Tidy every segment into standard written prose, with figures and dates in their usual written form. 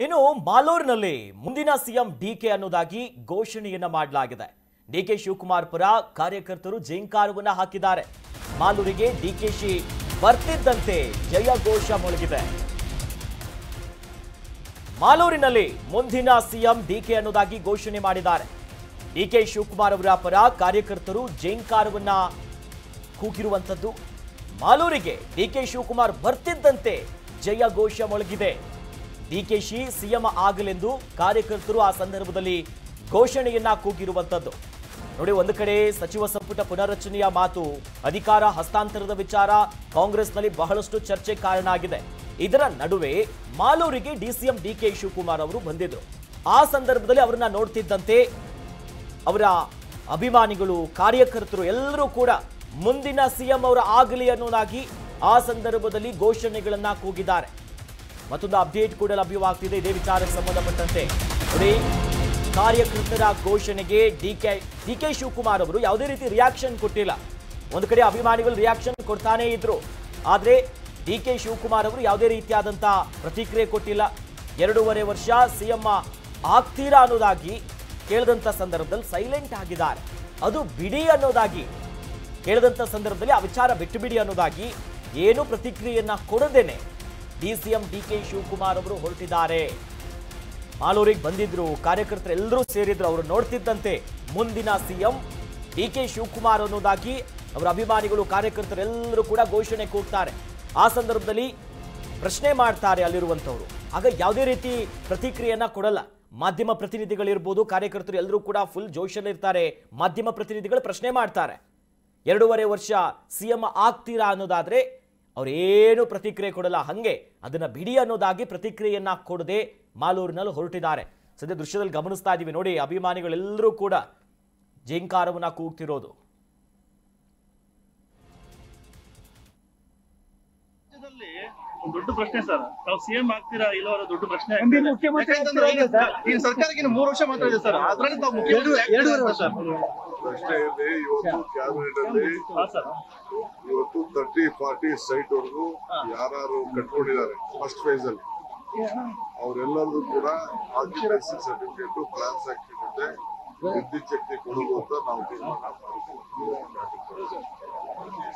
ಇನ್ನು ಮಾಲೂರಿನಲ್ಲಿ ಮುಂದಿನ CM DK ಅನ್ನೋದಾಗಿ ಘೋಷಣೆಯನ್ನ ಮಾಡಲಾಗಿದೆ. ಡಿಕೆ ಶಿವಕುಮಾರ್ ಪರ ಕಾರ್ಯಕರ್ತರು ಜೈಂಕಾರವನ್ನ ಹಾಕಿದ್ದಾರೆ. ಮಾಲೂರಿಗೆ ಡಿಕೆಶಿ ಬರ್ತಿದ್ದಂತೆ ಜಯಘೋಷ ಮೊಳಗಿದೆ. ಮಾಲೂರಿನಲ್ಲಿ ಮುಂದಿನ ಸಿಎಂ ಡಿಕೆ ಅನ್ನೋದಾಗಿ ಘೋಷಣೆ ಮಾಡಿದ್ದಾರೆ. ಡಿಕೆ ಶಿವಕುಮಾರ್ ಅವರ ಪರ ಕಾರ್ಯಕರ್ತರು ಜೈಂಕಾರವನ್ನ ಕೂಗಿರುವಂತದ್ದು. ಮಾಲೂರಿಗೆ ಡಿಕೆ ಶಿವಕುಮಾರ್ ಬರ್ತಿದ್ದಂತೆ ಜಯಘೋಷ ಮೊಳಗಿದೆ. ಡಿಕೆಶಿ ಸಿಎಂ ಆಗಲೆಂದು ಕಾರ್ಯಕರ್ತರು ಆ ಸಂದರ್ಭದಲ್ಲಿ ಘೋಷಣೆಯನ್ನ ಕೂಗಿರುವಂತದ್ದು ನೋಡಿ. ಒಂದು ಕಡೆ ಸಚಿವ ಸಂಪುಟ ಪುನರ್ರಚನೆಯ ಮಾತು, ಅಧಿಕಾರ ಹಸ್ತಾಂತರದ ವಿಚಾರ ಕಾಂಗ್ರೆಸ್ನಲ್ಲಿ ಬಹಳಷ್ಟು ಚರ್ಚೆ ಕಾರಣ ಆಗಿದೆ. ಇದರ ನಡುವೆ ಮಾಲೂರಿಗೆ ಡಿಸಿಎಂ ಡಿಕೆ ಶಿವಕುಮಾರ್ ಅವರು ಬಂದಿದ್ರು. ಆ ಸಂದರ್ಭದಲ್ಲಿ ಅವರನ್ನ ನೋಡ್ತಿದ್ದಂತೆ ಅವರ ಅಭಿಮಾನಿಗಳು, ಕಾರ್ಯಕರ್ತರು ಎಲ್ಲರೂ ಕೂಡ ಮುಂದಿನ ಸಿಎಂ ಅವರು ಆಗಲಿ ಅನ್ನೋದಾಗಿ ಆ ಸಂದರ್ಭದಲ್ಲಿ ಘೋಷಣೆಗಳನ್ನ ಕೂಗಿದ್ದಾರೆ. ಮತ್ತೊಂದು ಅಪ್ಡೇಟ್ ಕೂಡ ಲಭ್ಯವಾಗ್ತಿದೆ ಇದೇ ವಿಚಾರಕ್ಕೆ ಸಂಬಂಧಪಟ್ಟಂತೆ. ನೋಡಿ, ಕಾರ್ಯಕರ್ತರ ಘೋಷಣೆಗೆ ಡಿಕೆ ಶಿವಕುಮಾರ್ ಅವರು ಯಾವುದೇ ರೀತಿ ರಿಯಾಕ್ಷನ್ ಕೊಟ್ಟಿಲ್ಲ. ಒಂದು ಕಡೆ ಅಭಿಮಾನಿಗಳು ರಿಯಾಕ್ಷನ್ ಕೊಡ್ತಾನೇ ಇದ್ರು, ಆದ್ರೆ ಡಿಕೆ ಶಿವಕುಮಾರ್ ಅವರು ಯಾವುದೇ ರೀತಿಯಾದಂತಹ ಪ್ರತಿಕ್ರಿಯೆ ಕೊಟ್ಟಿಲ್ಲ. 2.5 ವರ್ಷ ಸಿಎಂ ಆಗ್ತೀರಾ ಅನ್ನೋದಾಗಿ ಕೇಳಿದಂತ ಸಂದರ್ಭದಲ್ಲಿ ಸೈಲೆಂಟ್ ಆಗಿದ್ದಾರೆ. ಅದು ಬಿಡಿ ಅನ್ನೋದಾಗಿ ಕೇಳಿದಂತ ಸಂದರ್ಭದಲ್ಲಿ ಆ ವಿಚಾರ ಬಿಟ್ಟು ಬಿಡಿ ಅನ್ನೋದಾಗಿ ಏನು ಪ್ರತಿಕ್ರಿಯೆಯನ್ನ ಕೊಡದೇನೆ ಡಿಸಿಎಂ ಡಿಕೆ ಶಿವಕುಮಾರ್ ಅವರು ಹೊರಟಿದ್ದಾರೆ. ಮಾಲೂರಿಗೆ ಬಂದಿದ್ರು, ಕಾರ್ಯಕರ್ತರು ಎಲ್ಲರೂ ಸೇರಿದ್ರು. ಅವರು ನೋಡ್ತಿದ್ದಂತೆ ಮುಂದಿನ ಸಿಎಂ ಡಿಕೆ ಶಿವಕುಮಾರ್ ಅನ್ನೋದಾಗಿ ಅವರ ಅಭಿಮಾನಿಗಳು, ಕಾರ್ಯಕರ್ತರು ಎಲ್ಲರೂ ಕೂಡ ಘೋಷಣೆ ಕೂಗ್ತಾರೆ. ಆ ಸಂದರ್ಭದಲ್ಲಿ ಪ್ರಶ್ನೆ ಮಾಡ್ತಾರೆ ಅಲ್ಲಿರುವಂತವರು. ಆಗ ಯಾವುದೇ ರೀತಿ ಪ್ರತಿಕ್ರಿಯೆಯನ್ನ ಕೊಡಲ್ಲ. ಮಾಧ್ಯಮ ಪ್ರತಿನಿಧಿಗಳಿರ್ಬೋದು, ಕಾರ್ಯಕರ್ತರು ಎಲ್ಲರೂ ಕೂಡ ಫುಲ್ ಜೋಶಲ್ಲಿ ಇರ್ತಾರೆ. ಮಾಧ್ಯಮ ಪ್ರತಿನಿಧಿಗಳು ಪ್ರಶ್ನೆ ಮಾಡ್ತಾರೆ. 2.5 ವರ್ಷ ಸಿಎಂ ಆಗ್ತೀರಾ ಅನ್ನೋದಾದ್ರೆ ಅವರೇನು ಪ್ರತಿಕ್ರಿಯೆ ಕೊಡಲ್ಲ. ಹಂಗೆ ಅದನ್ನ ಬಿಡಿ ಅನ್ನೋದಾಗಿ ಪ್ರತಿಕ್ರಿಯೆಯನ್ನ ಕೊಡದೆ ಮಾಲೂರಿನಲ್ಲಿ ಹೊರಟಿದ್ದಾರೆ. ಸದ್ಯ ದೃಶ್ಯದಲ್ಲಿ ಗಮನಿಸ್ತಾ ಇದೀವಿ ನೋಡಿ, ಅಭಿಮಾನಿಗಳೆಲ್ಲರೂ ಕೂಡ ಜೈಂಕಾರವನ್ನ ಕೂಗ್ತಿರೋದು. ದೊಡ್ಡ ಪ್ರಶ್ನೆ ಸರ್, ತಾವು ಸಿಎಂ ಆಗ್ತೀರಾ ಇಲ್ಲೋ ಅನ್ನೋ ದೊಡ್ಡ ಪ್ರಶ್ನೆ. ಈ ಸರ್ಕಾರಕ್ಕೆ 3 ವರ್ಷ ಮಾತ್ರ ಇದೆ ಸರ್, ಅದ್ರಲ್ಲಿ ತಾವು 2.5 ವರ್ಷ ಪ್ರಶ್ನೆ ಇದೆ. ಇವತ್ತು ಕ್ಯಾಬಿನೆಟ್ ಅಲ್ಲಿ ಇವತ್ತು 30-40 ಸೈಟ್ ವರೆಗೂ ಯಾರು ಕಟ್ಕೊಂಡಿದ್ದಾರೆ ಫಸ್ಟ್ ಫೇಸ್ ಅಲ್ಲಿ, ಅವರೆಲ್ಲರೂ ಕೂಡ ಆಕ್ಯುಪೆನ್ಸಿ ಸರ್ಟಿಫಿಕೇಟ್, ಪ್ಲಾನ್ಸ್ ಆಗ್ತಿರುತ್ತೆ, ವಿದ್ಯುತ್ ಶಕ್ತಿ ಕೊಡುವುದು ಅಂತ ನಾವು ತೀರ್ಮಾನ ಮಾಡಿದ್ದೀವಿ.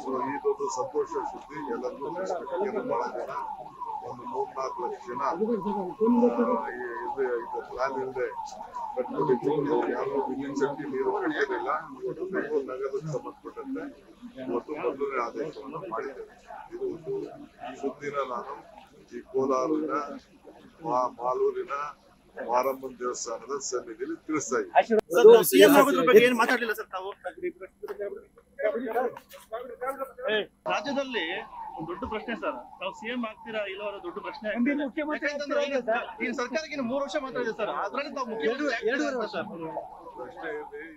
ಸೊ ಇದೊಂದು ಸಂತೋಷ ಸುದ್ದಿ ಎಲ್ಲರಿಗೂ. ಬಹಳ ಜನ, ಒಂದು 3-4 ಲಕ್ಷ ಜನ ಇದು ಪ್ಲಾನ್ ಇಲ್ಲದೆ ಕಟ್ಕೊಂಡಿದ್ದು. ಯಾರು ವಿದ್ಯುತ್ ಶಕ್ತಿ ನೀರು ಕಟ್ಟಿರಲಿಲ್ಲ. ನಗರಕ್ಕೆ ಸಂಬಂಧಪಟ್ಟಂತೆ ಇವತ್ತು ಮೊದಲನೇ ಆದೇಶವನ್ನು ಮಾಡಿದ್ದೇವೆ. ಇದು ಒಂದು ಸುದ್ದಿನ ನಾನು ಈ ಕೋಲಾರಿನ ಮಾಲೂರಿನ ಮಾರಮ್ಮನ ದೇವಸ್ಥಾನದ ಸನ್ನಿಧಿಯಲ್ಲಿ ತಿಳಿಸ್ತಾ ಇದ್ದೀನಿ. ಸಿಎಂ ಆಗೋದ್ರ ಬಗ್ಗೆ ಏನು ಮಾತಾಡಲಿಲ್ಲ ಸರ್ ತಾವು? ರಾಜ್ಯದಲ್ಲಿ ದೊಡ್ಡ ಪ್ರಶ್ನೆ ಸರ್, ತಾವು ಸಿಎಂ ಆಗ್ತೀರಾ ಇಲ್ಲೋ ಅನ್ನೋ ದೊಡ್ಡ ಪ್ರಶ್ನೆ. ಈ ಸರ್ಕಾರಕ್ಕೆ 3 ವರ್ಷ ಮಾತ್ರ ಇದೆ ಸರ್, ಅದ್ರಲ್ಲಿ ತಾವು 2.5 ವರ್ಷ ಪ್ರಶ್ನೆ ಇದೆ.